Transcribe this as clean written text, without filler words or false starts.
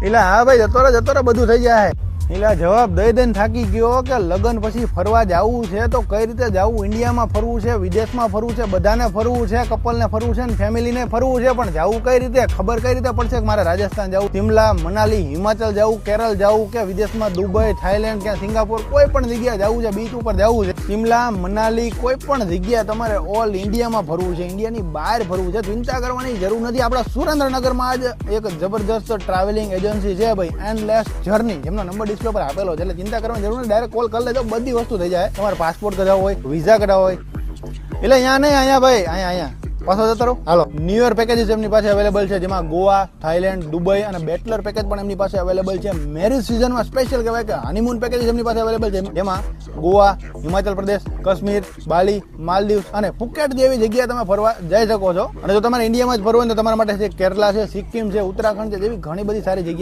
એટલે હા ભાઈ જતો રે બધું થઈ જાય. એટલે જવાબ દઈને થાકી ગયો કે લગ્ન પછી ફરવા જવું છે તો કઈ રીતે જવું, ઇન્ડિયામાં ફરવું છે, વિદેશમાં ફરવું છે, બધાને ફરવું છે, કપલને ફરવું છે ને ફેમિલીને ફરવું છે, પણ જવું કઈ રીતે, ખબર કઈ રીતે પડશે કે મારે રાજસ્થાન જવું, શિમલા, મનાલી, હિમાચલ જવું, કેરળ જવું કે વિદેશમાં દુબઈ, થાઈલેન્ડ કે સિંગાપોર, કોઈ પણ જગ્યાએ જવું છે, બીચ ઉપર જવું છે, શિમલા, મનાલી, કોઈ પણ જગ્યાએ તમારે ઓલ ઇન્ડિયામાં ફરવું છે, ઇન્ડિયાની બહાર ફરવું છે, ચિંતા કરવાની જરૂર નથી. આપણા સુરેન્દ્રનગરમાં આજ એક જબરજસ્ત ટ્રાવેલિંગ એજન્સી છે ભાઈ, એન્ડલેસ જર્ની, જેમનો નંબર ડિસ્પ્લે પર આપેલો છે, એટલે ચિંતા કરવાની જરૂર નથી. ડાયરેક્ટ કોલ કરી લેજો, બધી વસ્તુ થઈ જાય. તમારે પાસપોર્ટ કઢાવવો હોય, વિઝા કઢાવવો હોય, એટલે અહીંયા નહીં, અહીંયા ભાઈ, અહીંયા પાછો જતો રહો. હાલો, ન્યુ યર પેકેજીસ એમની પાસે અવેલેબલ છે, જેમાં ગોવા, થાઈલેન્ડ, દુબઈ અને બેચલર પેકેજ પણ એમની પાસે અવેલેબલ છે. મેરેજ સિઝનમાં સ્પેશિયલ કહેવાય કે હનીમૂન પેકેજીસ એમની પાસે અવેલેબલ છે, જેમાં ગોવા, હિમાચલ પ્રદેશ, કાશ્મીર, બાલી, માલદીવ્સ અને ફુકેટ જેવી જગ્યાએ તમે ફરવા જઈ શકો છો. અને જો તમારે ઇન્ડિયામાં જ ફરવું હોય તો તમારા માટે છે કેરલા છે, સિક્કિમ છે, ઉત્તરાખંડ છે, જેવી ઘણી બધી સારી જગ્યા